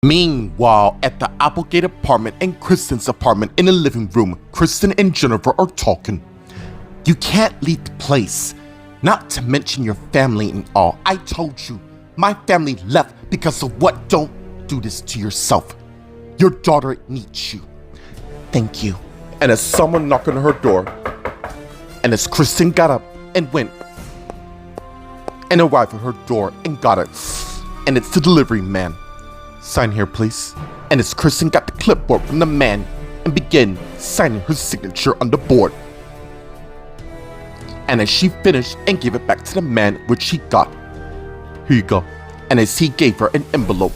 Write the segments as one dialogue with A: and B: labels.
A: Meanwhile, at the Applegate apartment and Kristen's apartment in the living room, Kristen and Jennifer are talking. You can't leave the place. Not to mention your family and all. I told you, my family left because of what? Don't do this to yourself. Your daughter needs you. Thank you. And as someone knocked on her door, and as Kristen got up and went and arrived at her door and got it, and it's the delivery man. Sign here, please. And as Kristen got the clipboard from the man and began signing her signature on the board. And as she finished and gave it back to the man, which she got. Here you go. And as he gave her an envelope.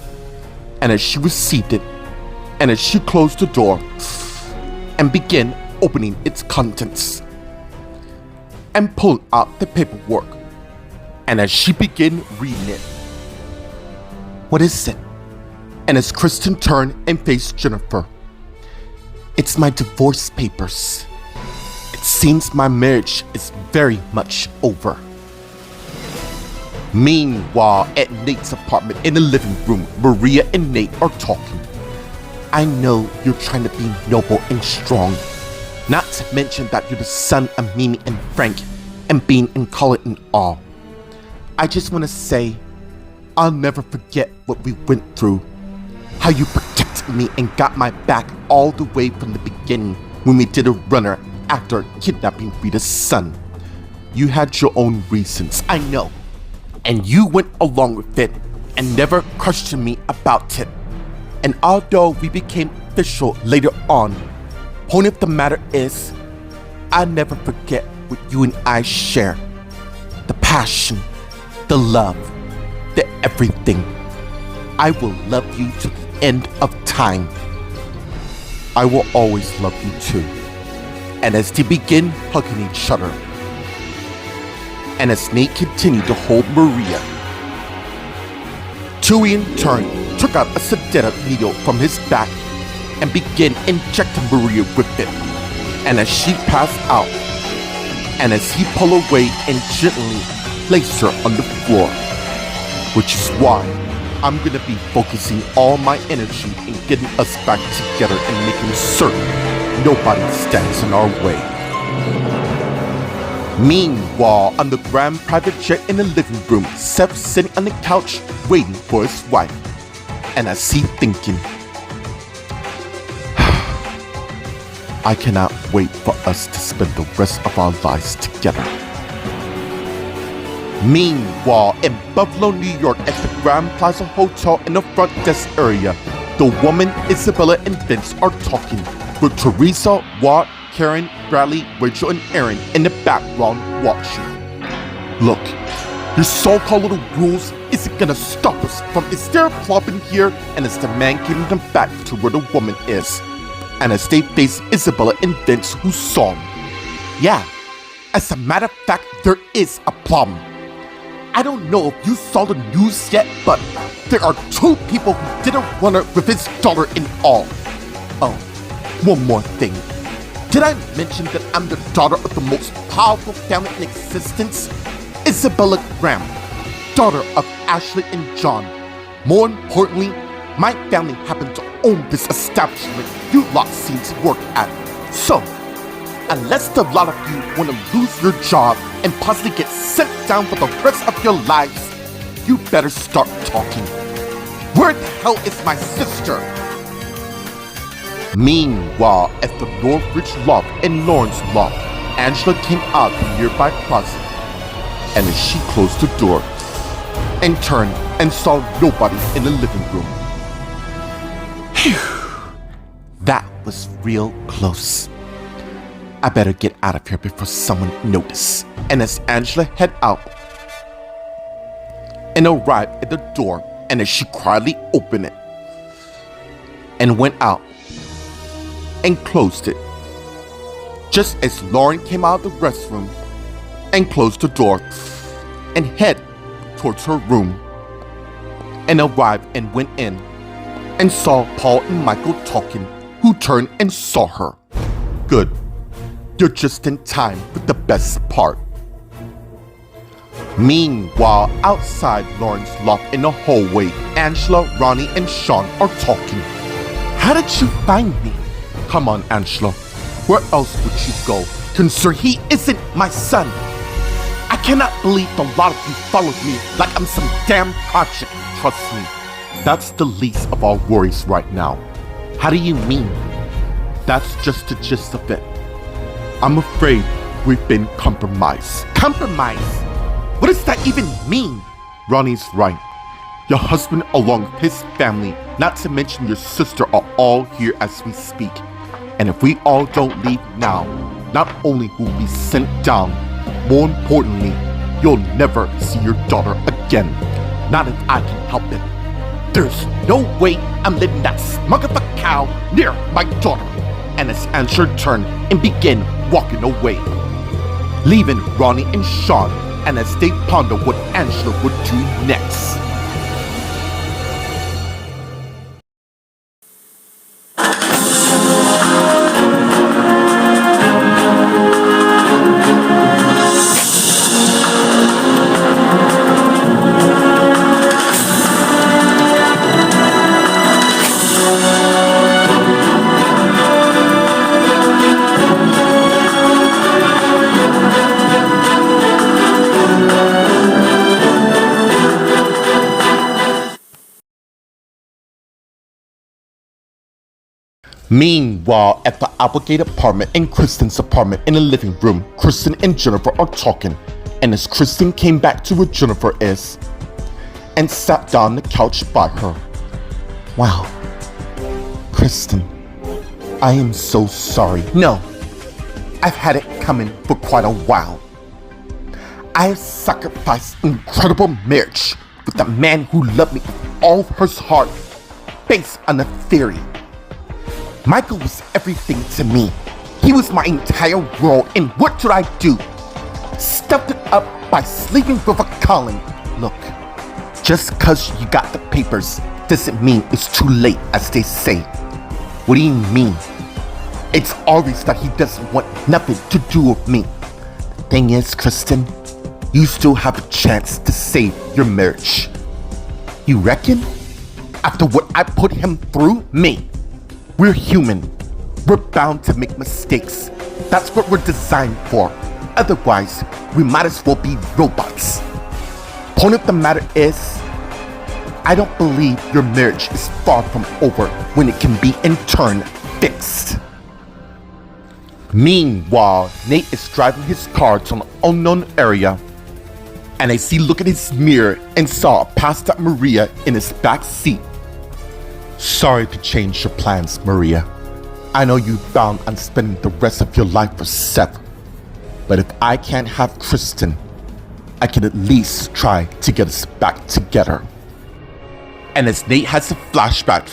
A: And as she received it. And as she closed the door and began opening its contents. And pulling out the paperwork. And as she began reading it. What is it? And as Kristen turned and faced Jennifer. It's my divorce papers. It seems my marriage is very much over. Meanwhile, at Nate's apartment in the living room, Maria and Nate are talking. I know you're trying to be noble and strong. Not to mention that you're the son of Mimi and Frank and being in college and all. I just want to say, I'll never forget what we went through. How you protected me and got my back all the way from the beginning when we did a runner after kidnapping Rita's son. You had your own reasons, I know. And you went along with it and never questioned me about it. And although we became official later on, point of the matter is, I never forget what you and I share. The passion, the love, the everything. I will love you to the end of time. I will always love you too. And as they begin hugging each other, and as Nate continued to hold Maria, Tui in turn took out a sedative needle from his back and began injecting Maria with it. And as she passed out, and as he pulled away and gently placed her on the floor, which is why I'm gonna be focusing all my energy in getting us back together and making certain nobody stands in our way. Meanwhile, on the grand private jet in the living room, Seth sitting on the couch waiting for his wife. And as he thinking, I cannot wait for us to spend the rest of our lives together. Meanwhile, in Buffalo, New York, at the Grand Plaza Hotel in the front desk area, the woman, Isabella, and Vince are talking, with Teresa, Walt, Karen, Bradley, Rachel, and Aaron in the background watching. Look, your so-called little rules isn't gonna stop us from is there a problem here? And as the man giving them back to where the woman is, and as they face Isabella and Vince, who saw him. Yeah, as a matter of fact, there is a problem. I don't know if you saw the news yet, but there are 2 people who did a runner with his daughter in all. Oh, one more thing. Did I mention that I'm the daughter of the most powerful family in existence? Isabella Graham, daughter of Ashley and John. More importantly, my family happened to own this establishment you lot seem to work at. So, unless the lot of you want to lose your job and possibly get sent down for the rest of your lives, you better start talking. Where the hell is my sister? Meanwhile, at the Northridge Loft and Lawrence Loft, Angela came out of the nearby closet, and as she closed the door and turned and saw nobody in the living room. Phew, that was real close. I better get out of here before someone notices. And as Angela head out and arrived at the door, and as she quietly opened it and went out and closed it, just as Lauren came out of the restroom and closed the door and head towards her room and arrived and went in and saw Paul and Michael talking, who turned and saw her. Good. You're just in time with the best part. Meanwhile, outside Lauren's loft in the hallway, Angela, Ronnie, and Sean are talking. How did you find me? Come on, Angela. Where else would you go? Concern he isn't my son. I cannot believe the lot of you followed me like I'm some damn project. Trust me, that's the least of our worries right now. How do you mean? That's just the gist of it. I'm afraid we've been compromised. Compromised? What does that even mean? Ronnie's right. Your husband along with his family, not to mention your sister, are all here as we speak. And if we all don't leave now, not only will we be sent down, more importantly, you'll never see your daughter again. Not if I can help it. There's no way I'm letting that smug of a cow near my daughter. And as Angela turned and began walking away, leaving Ronnie and Sean, and as they ponder what Angela would do next. Meanwhile, at the Applegate apartment and Kristen's apartment in the living room, Kristen and Jennifer are talking. And as Kristen came back to where Jennifer is and sat down on the couch by her. Wow, Kristen, I am so sorry. No, I've had it coming for quite a while. I have sacrificed incredible marriage with a man who loved me with all of his heart, based on a theory. Michael was everything to me. He was my entire world, and what did I do? Stuffed it up by sleeping with a Colin. Look, just cause you got the papers doesn't mean it's too late, as they say. What do you mean? It's obvious that he doesn't want nothing to do with me. The thing is, Kristen, you still have a chance to save your marriage. You reckon? After what I put him through? Me. We're human. We're bound to make mistakes. That's what we're designed for. Otherwise, we might as well be robots. Point of the matter is, I don't believe your marriage is far from over when it can be in turn fixed. Meanwhile, Nate is driving his car to an unknown area, and as he looked at his mirror and saw a passed out Maria in his back seat. Sorry to change your plans, Maria. I know you bound on spending the rest of your life with Seth, but if I can't have Kristen, I can at least try to get us back together. And as Nate has a flashback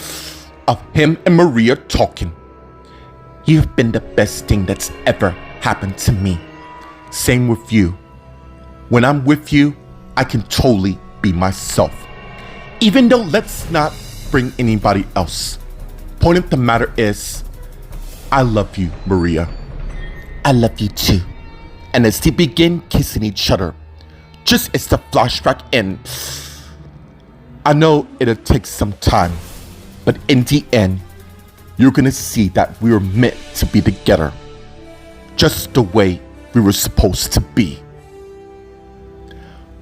A: of him and Maria talking, you've been the best thing that's ever happened to me. Same with you. When I'm with you, I can totally be myself. Even though let's not bring anybody else. Point of the matter is, I love you, Maria. I love you too. And as they begin kissing each other, just as the flashback ends, I know it'll take some time, but in the end, you're gonna see that we were meant to be together, just the way we were supposed to be.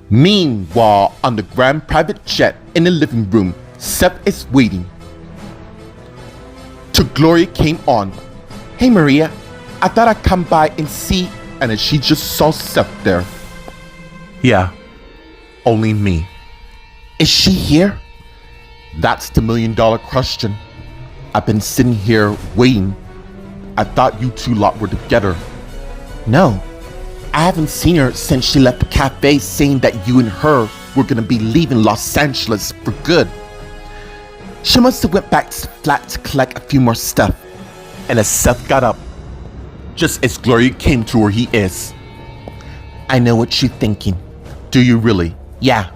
A: Meanwhile, on the grand private jet in the living room, Seth is waiting. To Gloria came on. Hey Maria, I thought I'd come by and see, and as she just saw Seth there. Yeah, only me. Is she here? That's the $1 million question. I've been sitting here waiting. I thought you two lot were together. No, I haven't seen her since she left the cafe saying that you and her were gonna be leaving Los Angeles for good. She must have went back to the flat to collect a few more stuff. And as Seth got up, just as Gloria came to where he is. I know what you're thinking. Do you really? Yeah.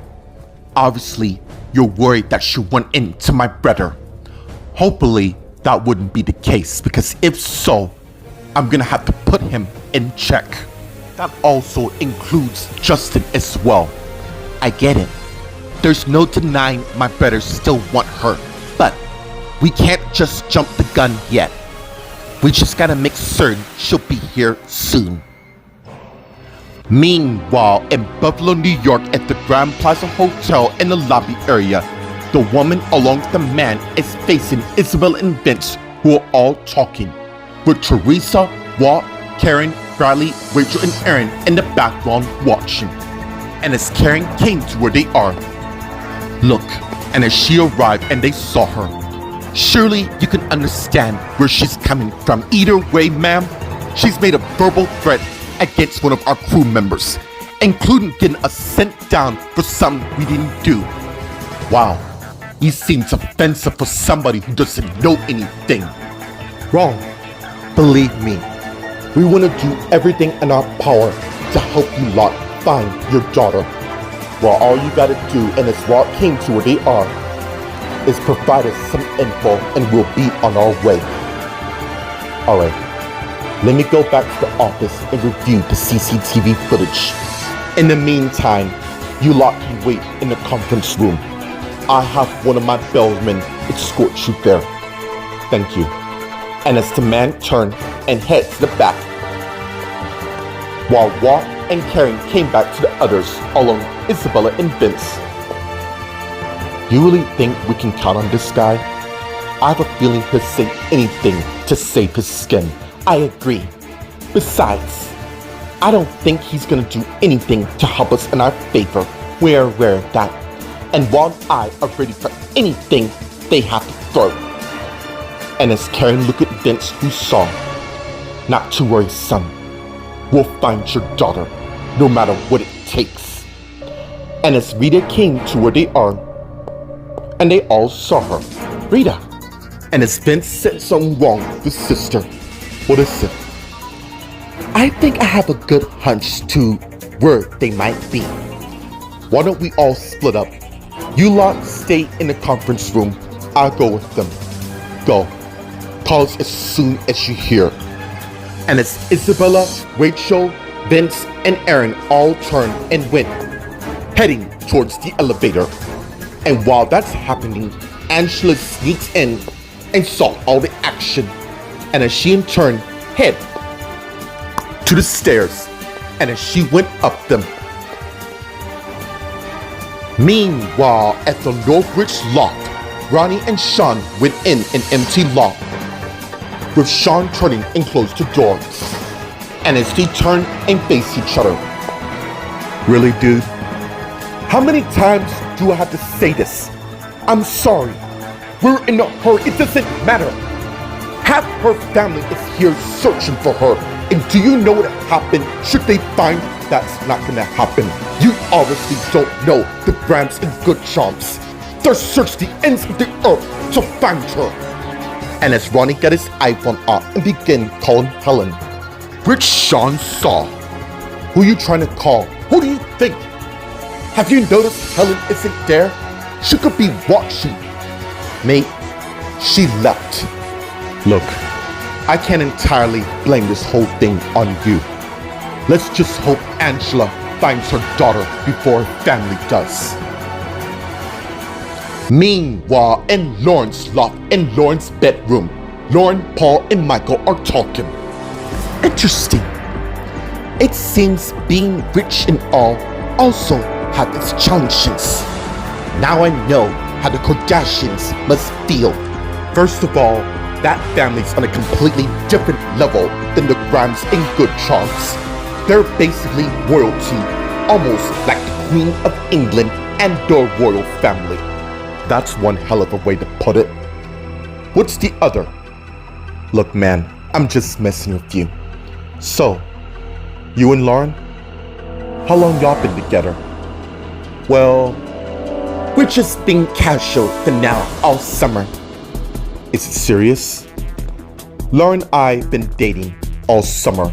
A: Obviously, you're worried that she went into my brother. Hopefully, that wouldn't be the case, because if so, I'm gonna have to put him in check. that also includes Justin as well. I get it. There's no denying my brothers still want her, but we can't just jump the gun yet. We just gotta make certain she'll be here soon. Meanwhile, in Buffalo, New York, at the Grand Plaza Hotel in the lobby area, the woman along with the man is facing Isabel and Vince, who are all talking, with Teresa, Walt, Karen, Bradley, Rachel, and Aaron in the background watching. And as Karen came to where they are, look, and as she arrived and they saw her, surely you can understand where she's coming from. Either way, ma'am, she's made a verbal threat against one of our crew members, including getting us sent down for something we didn't do. Wow, he seems offensive for somebody who doesn't know anything. Wrong. Believe me, we want to do everything in our power to help you lot find your daughter. Well, all you gotta do, and as Walt came to where they are, is provide us some info and we'll be on our way. Alright, let me go back to the office and review the CCTV footage. In the meantime, you lot can wait in the conference room. I have one of my bellmen escort you there. Thank you. And as the man turned and head to the back, while Walt and Karen came back to the others along with Isabella and Vince. You really think we can count on this guy? I have a feeling he'll say anything to save his skin. I agree. Besides, I don't think he's gonna do anything to help us in our favor. We're aware of that. And Walt and I are ready for anything they have to throw. And as Karen looked at Vince, who saw, not to worry, son. We'll find your daughter, no matter what it takes. And as Rita came to where they are, and they all saw her, Rita. And as Vince said something wrong with his sister, what is it? I think I have a good hunch to where they might be. Why don't we all split up? You lot stay in the conference room. I'll go with them. Go. Call us as soon as you hear. And as Isabella, Rachel, Vince, and Aaron all turned and went, heading towards the elevator. And while that's happening, Angela sneaks in and saw all the action. And as she in turn head to the stairs, and as she went up them. Meanwhile, at the Northbridge loft, Ronnie and Sean went in an empty loft, with Sean turning and closed the door. And as they turned and faced each other. Really, dude? How many times do I have to say this? I'm sorry. We're in a hurry. It doesn't matter. Half her family is here searching for her. And do you know what happened should they find? That's not gonna happen. You obviously don't know the Grams and Goodchamps. They'll search the ends of the earth to find her. And as Ronnie got his iPhone out and began calling Helen, which Sean saw. Who you trying to call? Who do you think? Have you noticed Helen isn't there? She could be watching. Mate, she left. Look, I can't entirely blame this whole thing on you. Let's just hope Angela finds her daughter before her family does. Meanwhile, in Lauren's loft, in Lauren's bedroom, Lauren, Paul, and Michael are talking. Interesting. It seems being rich and all also have its challenges. Now I know how the Kardashians must feel. First of all, that family's on a completely different level than the Grams and Goodchamps. They're basically royalty, almost like the Queen of England and the royal family. That's one hell of a way to put it. What's the other? Look, man, I'm just messing with you. So, you and Lauren? How long y'all been together? Well, we're just being casual for now all summer. Is it serious? Lauren and I been dating all summer,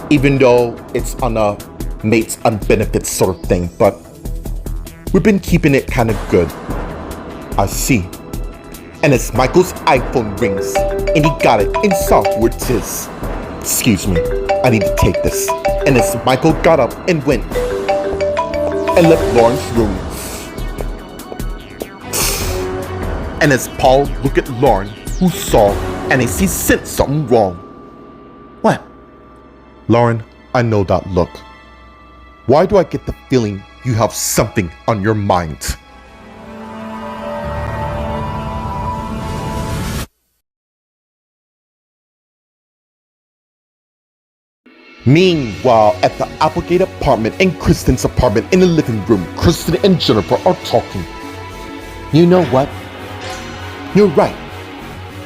A: even though it's on a mates on benefits sort of thing, but we've been keeping it kind of good. I see. And as Michael's iPhone rings, and he got it and saw who it is. Excuse me, I need to take this. And as Michael got up and went and left Lauren's room. And as Paul looked at Lauren, who saw and as he sensed something wrong. What? Lauren, I know that look. Why do I get the feeling you have something on your mind? Meanwhile, at the Applegate apartment and Kristen's apartment in the living room, Kristen and Jennifer are talking. You know what? You're right.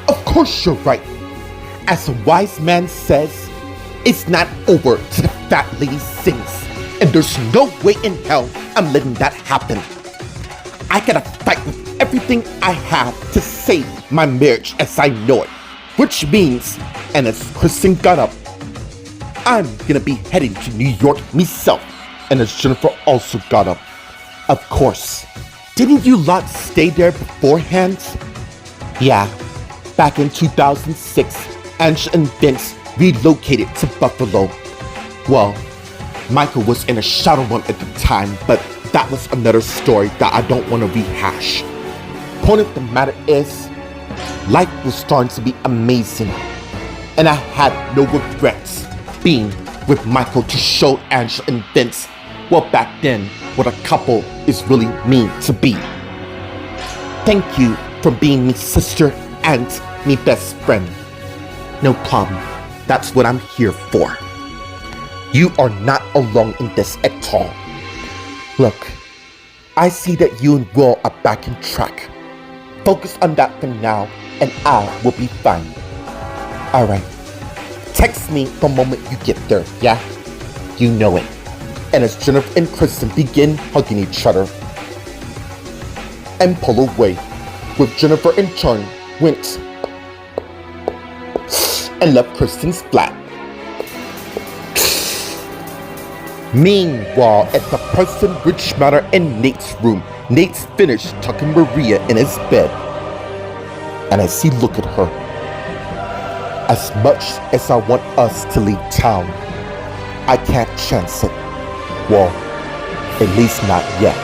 A: Of course you're right. As a wise man says, it's not over till the fat lady sings. And there's no way in hell I'm letting that happen. I gotta fight with everything I have to save my marriage as I know it. Which means, and as Kristen got up, I'm gonna be heading to New York myself. And as Jennifer also got up. Of course. Didn't you lot stay there beforehand? Yeah. Back in 2006, Angela and Vince relocated to Buffalo. Well, Michael was in a shadow room at the time, but that was another story that I don't want to rehash. Point of the matter is, life was starting to be amazing, and I had no regrets being with Michael to show Angela and Vince, well, back then, what a couple is really mean to be. Thank you for being me sister and me best friend. No problem. That's what I'm here for. You are not alone in this at all. Look, I see that you and Will are back in track. Focus on that for now, and I will be fine. Alright. Text me the moment you get there, yeah? You know it. And as Jennifer and Kristen begin hugging each other and pull away, with Jennifer in turn went and left Kristen's flat. Meanwhile, at the Preston Ridge Manor in Nate's room, Nate's finished tucking Maria in his bed. And as he looked at her, as much as I want us to leave town, I can't chance it. Well, at least not yet.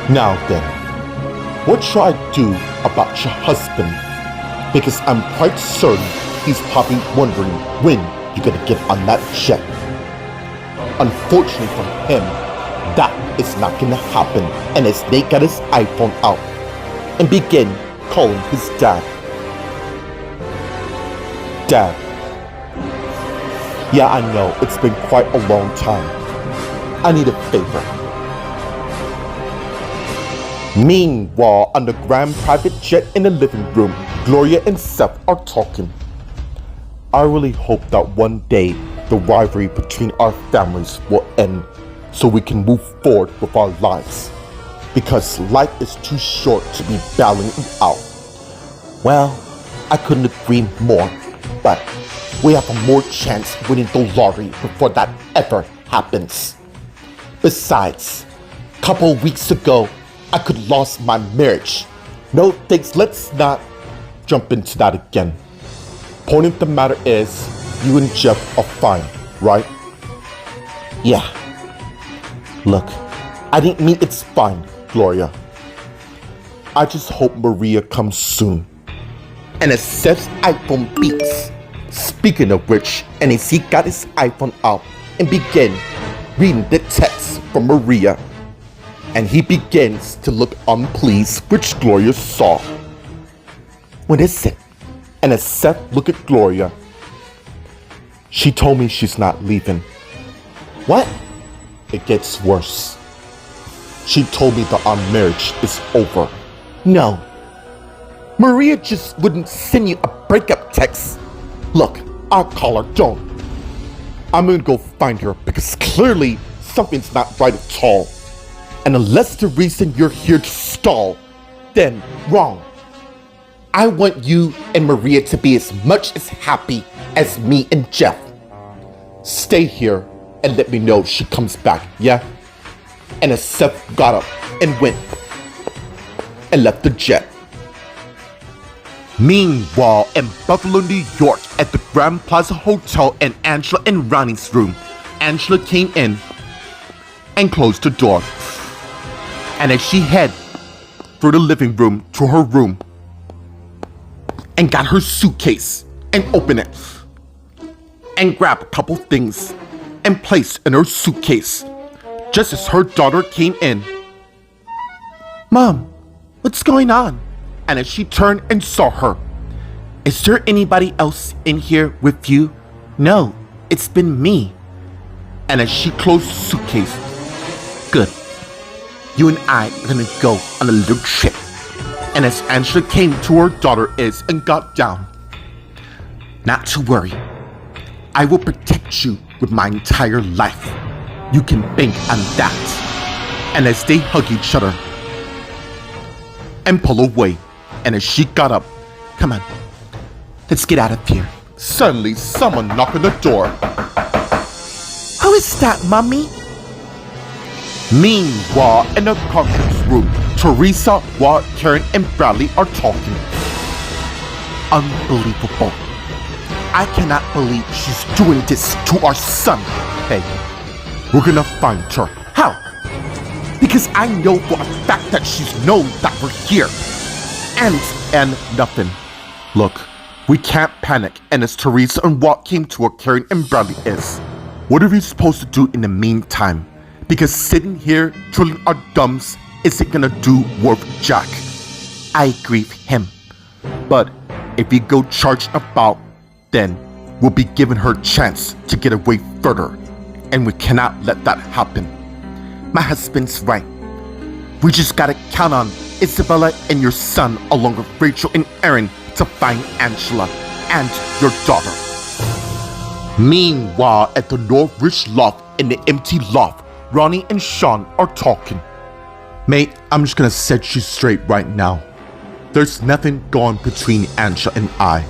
A: Now then, what shall I do about your husband? Because I'm quite certain he's probably wondering when you're gonna get on that jet. Unfortunately for him, that is not gonna happen. And as Nate got his iPhone out and began calling his dad. Dad. Yeah, I know, it's been quite a long time. I need a favor. Meanwhile, on the grand private jet in the living room, Gloria and Seth are talking. I really hope that one day the rivalry between our families will end so we can move forward with our lives. Because life is too short to be battling it out. Well, I couldn't agree more, but we have a more chance of winning the lottery before that ever happens. Besides, a couple weeks ago, I could lost my marriage. No thanks, let's not jump into that again. Point of the matter is, you and Jeff are fine, right? Yeah. Look, I didn't mean it's fine, Gloria. I just hope Maria comes soon. And as Seth's iPhone beeps, speaking of which, and as he got his iPhone out and began reading the text from Maria, and he begins to look unpleased, which Gloria saw. What is it? And as Seth looked at Gloria, she told me she's not leaving. What? It gets worse. She told me that our marriage is over. No. Maria just wouldn't send you a breakup text. Look, I'll call her, don't. I'm gonna go find her because clearly something's not right at all. And unless the reason you're here to stall, then wrong. I want you and Maria to be as much as happy as me and Jeff. Stay here and let me know if she comes back, yeah? And as Seth got up and went and left the jet. Meanwhile, in Buffalo, New York, at the Grand Plaza Hotel in Angela and Ronnie's room, Angela came in and closed the door. And as she head through the living room to her room and got her suitcase and opened it and grabbed a couple things and placed in her suitcase, just as her daughter came in. "Mom, what's going on?" And as she turned and saw her, "Is there anybody else in here with you?" "No, it's been me." And as she closed the suitcase, "Good. You and I are gonna go on a little trip." And as Angela came to her daughter and got down, "Not to worry. I will protect you with my entire life. You can bank on that." And as they hug each other and pull away, and as she got up, "Come on, let's get out of here." Suddenly, someone knocked on the door. "Who is that, Mommy?" Meanwhile, in the conference room, Teresa, Walt, Karen, and Bradley are talking. "Unbelievable. I cannot believe she's doing this to our son." "Hey, we're gonna find her." "How?" "Because I know for a fact that she's known that we're here." And nothing. "Look, we can't panic." And as Teresa and Walt came to where Karen and Bradley is, "What are we supposed to do in the meantime? Because sitting here twiddling our thumbs isn't gonna do worth jack." "I agree with him. But if we go charged about, then we'll be giving her a chance to get away further. And we cannot let that happen." "My husband's right. We just gotta count on Isabella and your son along with Rachel and Aaron to find Angela and your daughter." Meanwhile, at the Northridge loft in the empty loft, Ronnie and Sean are talking. "Mate, I'm just gonna set you straight right now. There's nothing going between Angela and I."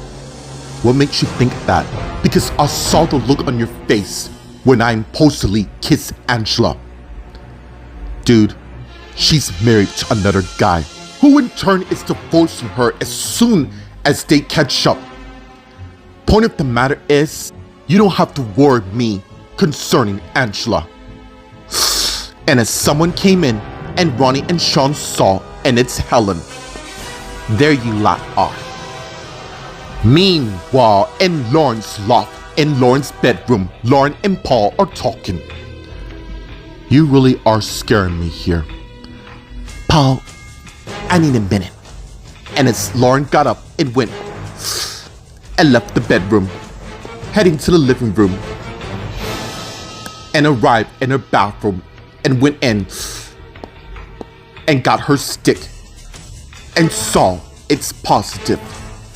A: "What makes you think that?" "Because I saw the look on your face when I impulsively kissed Angela." "Dude, she's married to another guy, who in turn is divorcing her as soon as they catch up. Point of the matter is, you don't have to worry me concerning Angela." And as someone came in, and Ronnie and Sean saw, and it's Helen. There you lot are. Meanwhile, in Lauren's loft, in Lauren's bedroom, Lauren and Paul are talking. "You really are scaring me here." "Paul, I need a minute." And as Lauren got up and went and left the bedroom, heading to the living room, and arrived in her bathroom and went in and got her stick and saw it's positive.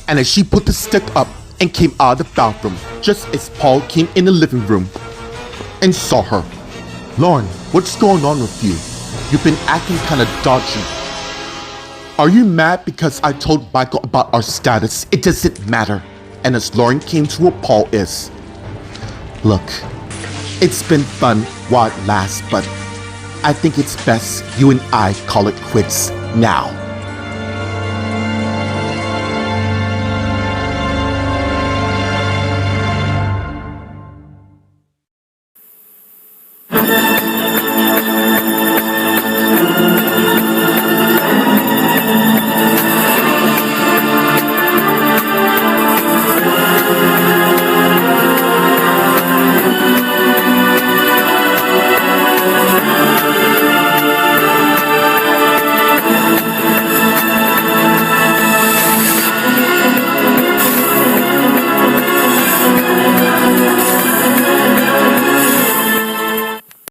A: And as she put the stick up and came out of the bathroom, just as Paul came in the living room and saw her. "Lauren, what's going on with you? You've been acting kind of dodgy. Are you mad because I told Michael about our status?" "It doesn't matter." And as Lauren came to where Paul is, "Look, it's been fun while it lasts, but I think it's best you and I call it quits now."